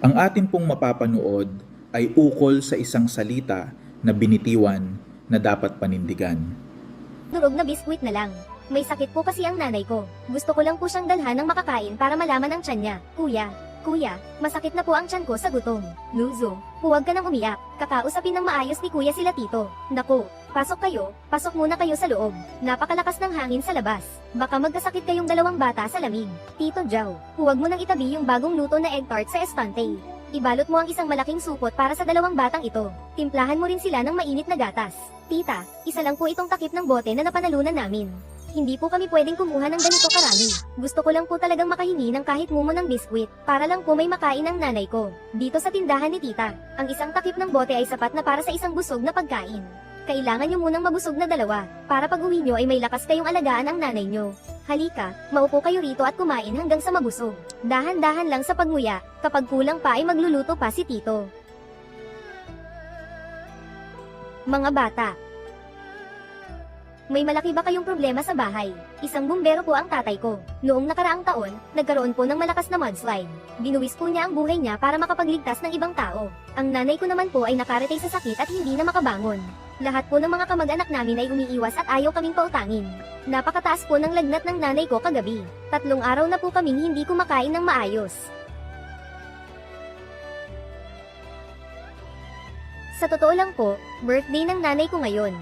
Ang atin pong mapapanood ay ukol sa isang salita na binitiwan na dapat panindigan. Durog na biskwit na lang. May sakit po kasi ang nanay ko. Gusto ko lang po siyang dalhan ng makakain para malaman ang tiyan niya. Kuya, masakit na po ang tiyan ko sa gutom. Luzo, huwag ka nang umiyak. Kakausapin ng maayos ni kuya sila tito. Naku, pasok muna kayo sa loob. Napakalakas ng hangin sa labas. Baka magkasakit kayong dalawang bata sa lamig. Tito Jow, huwag mo nang itabi yung bagong luto na egg tart sa estante. Ibalot mo ang isang malaking supot para sa dalawang batang ito. Timplahan mo rin sila ng mainit na gatas. Tita, isa lang po itong takip ng bote na napanalunan namin. Hindi po kami pwedeng kumuha ng ganito karami. Gusto ko lang po talagang makahingi ng kahit mumo ng biskwit, para lang po may makain ang nanay ko. Dito sa tindahan ni tita, ang isang takip ng bote ay sapat na para sa isang busog na pagkain. Kailangan nyo munang mabusog na dalawa, para pag uwi nyo ay may lakas kayong alagaan ang nanay nyo. Halika, maupo kayo rito at kumain hanggang sa mabusog. Dahan-dahan lang sa pagmuya, kapag kulang pa ay magluluto pa si tito. Mga bata, may malaki ba kayong problema sa bahay? Isang bumbero po ang tatay ko. Noong nakaraang taon, nagkaroon po ng malakas na mudslide. Binuwis po niya ang buhay niya para makapagligtas ng ibang tao. Ang nanay ko naman po ay nakaretay sa sakit at hindi na makabangon. Lahat po ng mga kamag-anak namin ay umiiwas at ayaw kaming pautangin. Napakataas po ng lagnat ng nanay ko kagabi. 3 araw na po kaming hindi kumakain ng maayos. Sa totoo lang po, birthday ng nanay ko ngayon.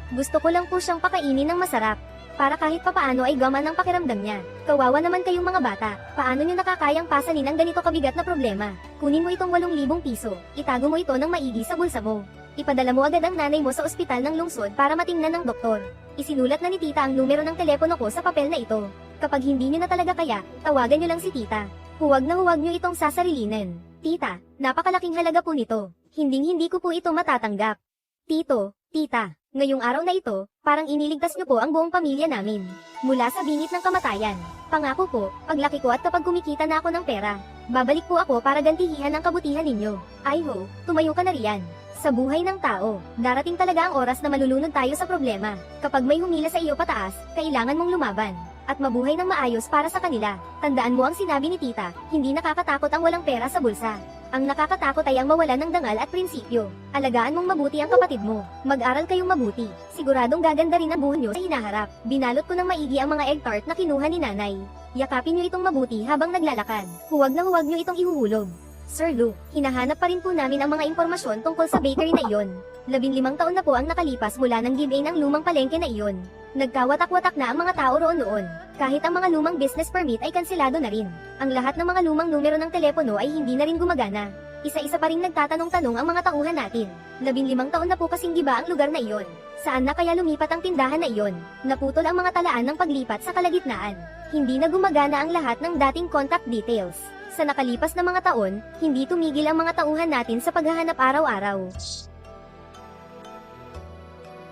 Gusto ko lang po siyang pakainin ng masarap, para kahit papaano ay gaman ang pakiramdam niya. Kawawa naman kayong mga bata, paano niyo nakakayang pasanin ang ganito kabigat na problema? Kunin mo itong 8,000 piso, itago mo ito ng maigi sa bulsa mo. Ipadala mo agad ang nanay mo sa ospital ng lungsod para matingnan ng doktor. Isinulat na ni tita ang numero ng telepono ko sa papel na ito. Kapag hindi niyo na talaga kaya, tawagan niyo lang si tita. Huwag na huwag niyo itong sasarilinin. Tita, napakalaking halaga po nito. Hindi ko po ito matatanggap. Tita, ngayong araw na ito, parang iniligtas niyo po ang buong pamilya namin. Mula sa bingit ng kamatayan. Pangako po, paglaki ko at kapag kumikita na ako ng pera, babalik po ako para gantihan ang kabutihan ninyo. Ay ho, tumayo ka na riyan. Sa buhay ng tao, darating talaga ang oras na malulunod tayo sa problema. Kapag may humila sa iyo pataas, kailangan mong lumaban. At mabuhay ng maayos para sa kanila. Tandaan mo ang sinabi ni tita, hindi nakakatakot ang walang pera sa bulsa. Ang nakakatakot ay ang mawalan ng dangal at prinsipyo. Alagaan mong mabuti ang kapatid mo. Mag-aral kayong mabuti. Siguradong gaganda rin ang buhay nyo sa hinaharap. Binalot ko ng maigi ang mga egg tart na kinuha ni nanay. Yakapin nyo itong mabuti habang naglalakad. Huwag na huwag nyo itong ihuhulog. Sir Lou, hinahanap pa rin po namin ang mga impormasyon tungkol sa bakery na iyon. 15 taon na po ang nakalipas mula ng give-in ng lumang palengke na iyon. Nagkawatak-watak na ang mga tao roon noon. Kahit ang mga lumang business permit ay kanselado na rin. Ang lahat ng mga lumang numero ng telepono ay hindi na rin gumagana. Isa-isa pa rin nagtatanong-tanong ang mga tauhan natin. 15 taon na po kasing giba ang lugar na iyon. Saan na kaya lumipat ang tindahan na iyon? Naputol ang mga talaan ng paglipat sa kalagitnaan. Hindi na gumagana ang lahat ng dating contact details. Sa nakalipas na mga taon, hindi tumigil ang mga tauhan natin sa paghahanap araw-araw.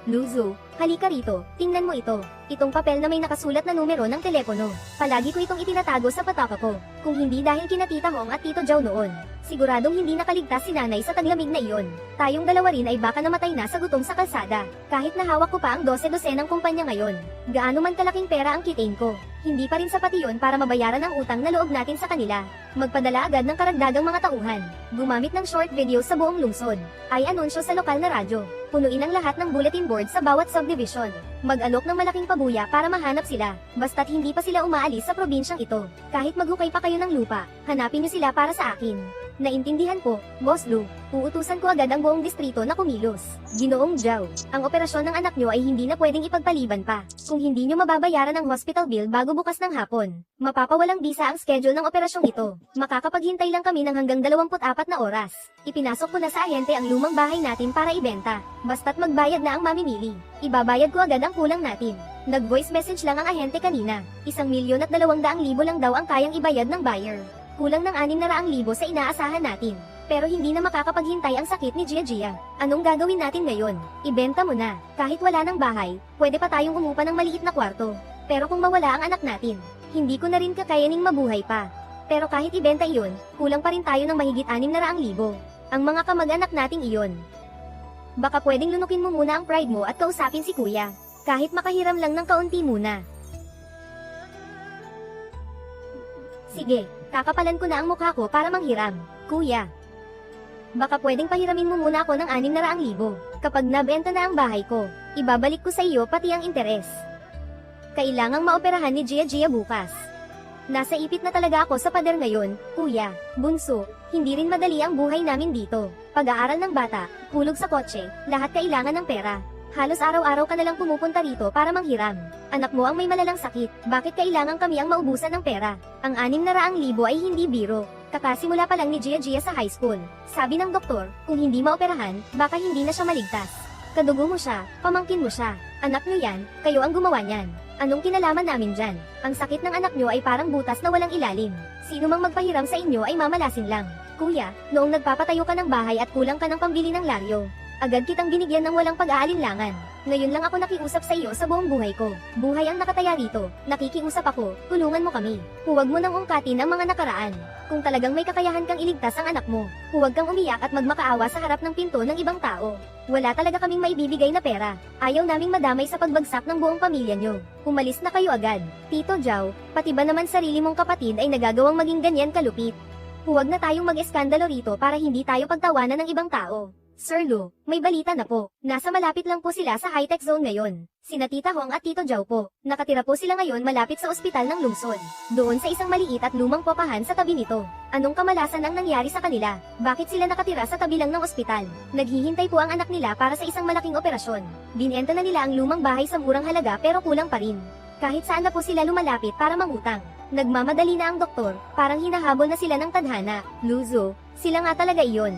Luzo, halika rito, tingnan mo ito. Itong papel na may nakasulat na numero ng telepono. Palagi ko itong itinatago sa pataka ko. Kung hindi dahil kina Tita Hong at Tito Jow noon, siguradong hindi nakaligtas si nanay sa taglamig na iyon. Tayong dalawa rin ay baka namatay na sa gutom sa kalsada. Kahit nahawak ko pa ang 12 ng kumpanya ngayon. Gaano man kalaking pera ang kitain ko, hindi pa rin sapat iyon para mabayaran ang utang na loob natin sa kanila. Magpadala agad ng karagdagang mga tauhan. Gumamit ng short video sa buong lungsod. Ay anunsyo sa lokal na radyo. Punuin ang lahat ng bulletin board sa bawat subdivision. Mag-alok ng malaking pabuya para mahanap sila. Basta't hindi pa sila umaalis sa probinsyang ito. Kahit maghukay pa kayo ng lupa, hanapin niyo sila para sa akin. Naintindihan po, Boss Lou. Uutusan ko agad ang buong distrito na kumilos. Ginoong Jow, ang operasyon ng anak nyo ay hindi na pwedeng ipagpaliban pa. Kung hindi nyo mababayaran ang hospital bill bago bukas ng hapon, mapapawalang bisa ang schedule ng operasyong ito. Makakapaghintay lang kami ng hanggang 24 na oras. Ipinasok ko na sa ahente ang lumang bahay natin para ibenta. Basta't magbayad na ang mamimili. Ibabayad ko agad ang kulang natin. Nag-voice message lang ang ahente kanina. 1,200,000 lang daw ang kayang ibayad ng buyer. Kulang ng 600,000 sa inaasahan natin. Pero hindi na makakapaghintay ang sakit ni Gia. Anong gagawin natin ngayon? Ibenta mo na. Kahit wala ng bahay, pwede pa tayong umupa ng maliit na kwarto. Pero kung mawala ang anak natin, hindi ko na rin kakayaning mabuhay pa. Pero kahit ibenta iyon, kulang pa rin tayo ng mahigit 600,000. Ang mga kamag-anak nating iyon. Baka pwedeng lunukin mo muna ang pride mo at kausapin si kuya. Kahit makahiram lang ng kaunti muna. Sige. Kakapalan ko na ang mukha ko para manghiram. Kuya, baka pwedeng pahiramin mo muna ako ng 600,000. Kapag nabenta na ang bahay ko, ibabalik ko sa iyo pati ang interes. Kailangang maoperahan ni Gia bukas. Nasa ipit na talaga ako sa pader ngayon, kuya. Bunso, hindi rin madali ang buhay namin dito. Pag-aaral ng bata, hulog sa kotse, lahat kailangan ng pera. Halos araw-araw ka na lang pumupunta rito para manghiram. Anak mo ang may malalang sakit, bakit kailangan kami ang maubusan ng pera? Ang 600,000 ay hindi biro. Kakasimula pa lang ni Gia sa high school. Sabi ng doktor, kung hindi maoperahan, baka hindi na siya maligtas. Kadugo mo siya, pamangkin mo siya. Anak niyo yan, kayo ang gumawa niyan. Anong kinalaman namin dyan? Ang sakit ng anak niyo ay parang butas na walang ilalim. Sino mang magpahiram sa inyo ay mamalasin lang. Kuya, noong nagpapatayo ka ng bahay at kulang ka ng pambili ng laryo, agad kitang binigyan ng walang pag-aalinlangan. Ngayon lang ako nakiusap sa iyo sa buong buhay ko. Buhay ang nakataya rito. Nakikiusap ako, tulungan mo kami. Huwag mo nang ungkatin ang mga nakaraan. Kung talagang may kakayahan kang iligtas ang anak mo, huwag kang umiyak at magmakaawa sa harap ng pinto ng ibang tao. Wala talaga kaming maibibigay na pera. Ayaw naming madamay sa pagbagsak ng buong pamilya nyo. Umalis na kayo agad. Tito Jao, pati ba naman sarili mong kapatid ay nagagawang maging ganyan kalupit? Huwag na tayong mag-eskandalo rito para hindi tayo pagtawanan ng ibang tao. Sir Lu, may balita na po. Nasa malapit lang po sila sa high-tech zone ngayon. Sina Tita Hong at Tito Jao po. Nakatira po sila ngayon malapit sa ospital ng lungsod. Doon sa isang maliit at lumang popahan sa tabi nito. Anong kamalasan ang nangyari sa kanila? Bakit sila nakatira sa tabi lang ng ospital? Naghihintay po ang anak nila para sa isang malaking operasyon. Binenta na nila ang lumang bahay sa murang halaga pero kulang pa rin. Kahit saan na po sila lumalapit para mangutang. Nagmamadali na ang doktor, parang hinahabol na sila ng tadhana. Luzo, sila nga talaga iyon.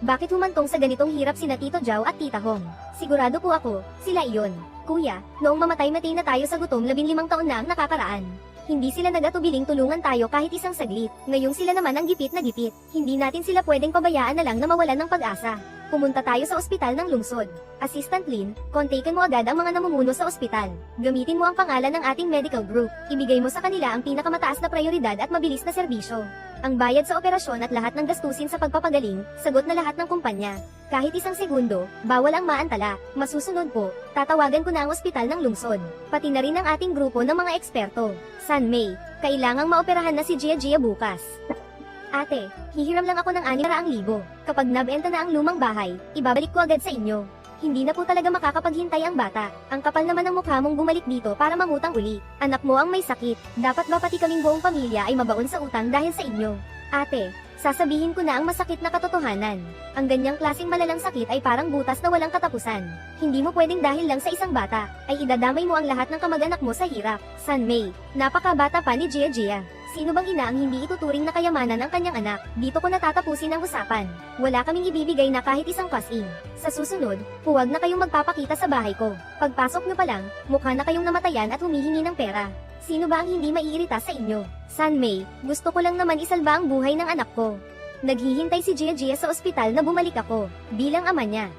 Bakit humantong sa ganitong hirap sina Tito Jao at Tita Hong? Sigurado po ako, sila iyon. Kuya, noong mamatay-matay na tayo sa gutom 15 taon na ang nakakaraan. Hindi sila nagatubiling tulungan tayo kahit isang saglit. Ngayong sila naman ang gipit na gipit. Hindi natin sila pwedeng pabayaan na lang na mawalan ng pag-asa. Pumunta tayo sa ospital ng lungsod. Assistant Lin, kontakin mo agad ang mga namumuno sa ospital. Gamitin mo ang pangalan ng ating medical group. Ibigay mo sa kanila ang pinakamataas na prioridad at mabilis na serbisyo. Ang bayad sa operasyon at lahat ng gastusin sa pagpapagaling, sagot na lahat ng kumpanya. Kahit isang segundo, bawal ang maantala. Masusunod po, tatawagan ko na ang ospital ng lungsod. Pati na rin ang ating grupo ng mga eksperto. San May, kailangang maoperahan na si Gia bukas. Ate, hihiram lang ako ng 600,000. Kapag nabenta na ang lumang bahay, ibabalik ko agad sa inyo. Hindi na po talaga makakapaghintay ang bata. Ang kapal naman ng mukha mong bumalik dito para mangutang uli. Anak mo ang may sakit. Dapat ba pati kaming buong pamilya ay mabaon sa utang dahil sa inyo? Ate, sasabihin ko na ang masakit na katotohanan. Ang ganyang klaseng malalang sakit ay parang butas na walang katapusan. Hindi mo pwedeng dahil lang sa isang bata, ay idadamay mo ang lahat ng kamag-anak mo sa hirap. San May, napakabata pa ni Gia. Sino bang ina ang hindi ituturing na kayamanan ang kanyang anak? Dito ko natatapusin ang usapan. Wala kaming ibibigay na kahit isang cash-in. Sa susunod, huwag na kayong magpapakita sa bahay ko. Pagpasok nyo pa lang, mukha na kayong namatayan at humihingi ng pera. Sino ba ang hindi maiirita sa inyo? San May, gusto ko lang naman isalba ang buhay ng anak ko. Naghihintay si Gia sa ospital na bumalik ako, bilang ama niya.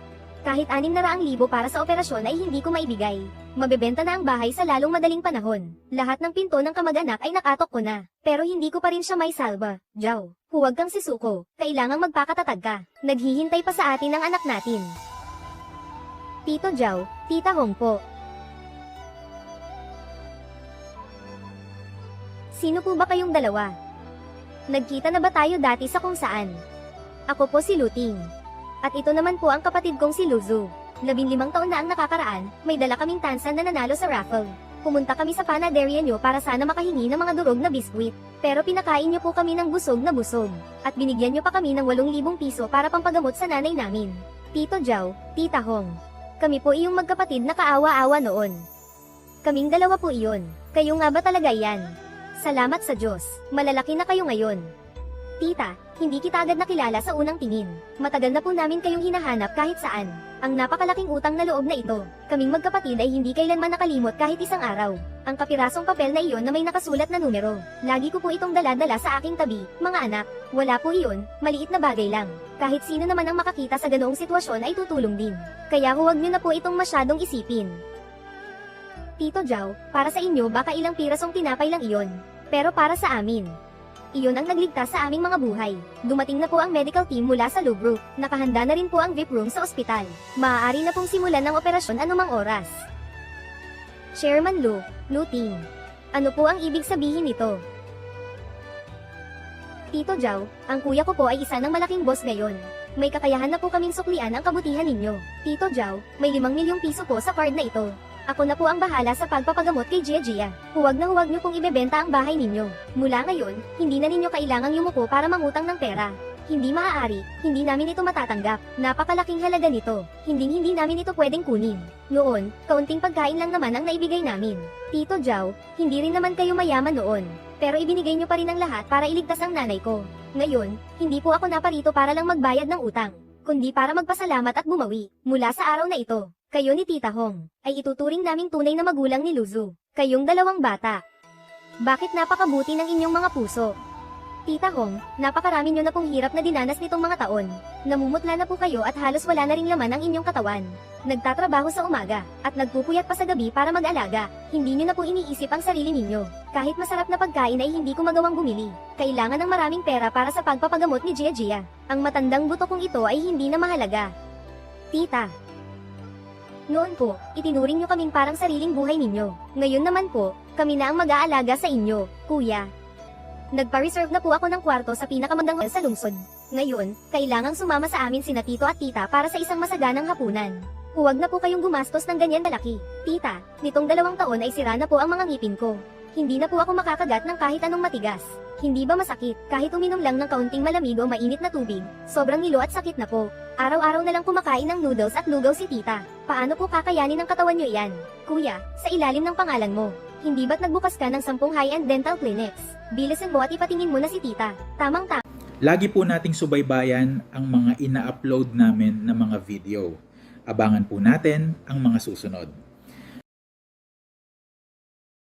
Kahit 600,000 para sa operasyon ay hindi ko maibigay. Mabebenta na ang bahay sa lalong madaling panahon. Lahat ng pinto ng kamag-anak ay nakatok ko na. Pero hindi ko pa rin siya may salba. Jao, huwag kang sisuko. Kailangang magpakatatag ka. Naghihintay pa sa atin ang anak natin. Tito Jao, Tita Hong po. Sino po ba kayong dalawa? Nagkita na ba tayo dati sa kung saan? Ako po si Luting. At ito naman po ang kapatid kong si Luzu. 15 taon na ang nakakaraan, may dala kaming tansan na nanalo sa raffle. Pumunta kami sa panaderia nyo para sana makahingi ng mga durog na biskwit. Pero pinakain nyo po kami ng busog na busog. At binigyan nyo pa kami ng 8,000 piso para pampagamot sa nanay namin. Tito Jao, Tita Hong. Kami po iyong magkapatid na kaawa-awa noon. Kaming dalawa po iyon. Kayo nga ba talaga yan? Salamat sa Diyos. Malalaki na kayo ngayon. Tita, hindi kita agad nakilala sa unang tingin. Matagal na po namin kayong hinahanap kahit saan. Ang napakalaking utang na loob na ito. Kaming magkapatid ay hindi kailanman nakalimot kahit isang araw. Ang kapirasong papel na iyon na may nakasulat na numero. Lagi ko po itong dala-dala sa aking tabi, mga anak. Wala po iyon, maliit na bagay lang. Kahit sino naman ang makakita sa ganoong sitwasyon ay tutulong din. Kaya huwag niyo na po itong masyadong isipin. Tito Jao, para sa inyo baka ilang pirasong tinapay lang iyon. Pero para sa amin, iyon ang nagligtas sa aming mga buhay. Dumating na po ang medical team mula sa Lu Group. Nakahanda na rin po ang VIP room sa ospital. Maaari na pong simulan ng operasyon anumang oras. Chairman Lu, Luting. Ano po ang ibig sabihin nito? Tito Jao, ang kuya ko po ay isa ng malaking boss ngayon. May kakayahan na po kaming suklian ang kabutihan ninyo. Tito Jao, may 5 milyong piso po sa card na ito. Ako na po ang bahala sa pagpapagamot kay Gia. Huwag na huwag niyo pong ibebenta ang bahay ninyo. Mula ngayon, hindi na ninyo kailangang yumuko para mangutang ng pera. Hindi maaari, hindi namin ito matatanggap. Napakalaking halaga nito. Hindi namin ito pwedeng kunin. Noon, kaunting pagkain lang naman ang naibigay namin. Tito Jao, hindi rin naman kayo mayaman noon. Pero ibinigay niyo pa rin ang lahat para iligtas ang nanay ko. Ngayon, hindi po ako naparito para lang magbayad ng utang, kundi para magpasalamat at bumawi. Mula sa araw na ito, kayo ni Tita Hong, ay ituturing naming tunay na magulang ni Luzu. Kayong dalawang bata. Bakit napakabuti ng inyong mga puso? Tita Hong, napakarami nyo na pong hirap na dinanas nitong mga taon. Namumutla na po kayo at halos wala na ring laman ang inyong katawan. Nagtatrabaho sa umaga, at nagpupuyat pa sa gabi para mag-alaga. Hindi nyo na po iniisip ang sarili ninyo. Kahit masarap na pagkain ay hindi ko magawang bumili. Kailangan ng maraming pera para sa pagpapagamot ni Gia. Ang matandang buto kong ito ay hindi na mahalaga. Tita. Noon po, itinuring nyo kaming parang sariling buhay ninyo. Ngayon naman po, kami na ang mag-aalaga sa inyo, kuya. Nagpa-reserve na po ako ng kwarto sa pinakamagandang hotel sa lungsod. Ngayon, kailangang sumama sa amin sina tito at tita para sa isang masaganang hapunan. Huwag na po kayong gumastos ng ganyan kalaki. Tita, nitong 2 taon ay sira na po ang mga ngipin ko. Hindi na po ako makakagat ng kahit anong matigas. Hindi ba masakit, kahit uminom lang ng kaunting malamig o mainit na tubig? Sobrang nilo at sakit na po. Araw-araw na lang kumakain ng noodles at lugaw si tita. Paano po kakayanin ng katawan nyo iyan? Kuya, sa ilalim ng pangalan mo, hindi ba't nagbukas ka ng 10 high-end dental clinics? Bilisan mo at ipatingin mo na si tita. Tamang-tama. Lagi po nating subaybayan ang mga ina-upload namin na mga video. Abangan po natin ang mga susunod.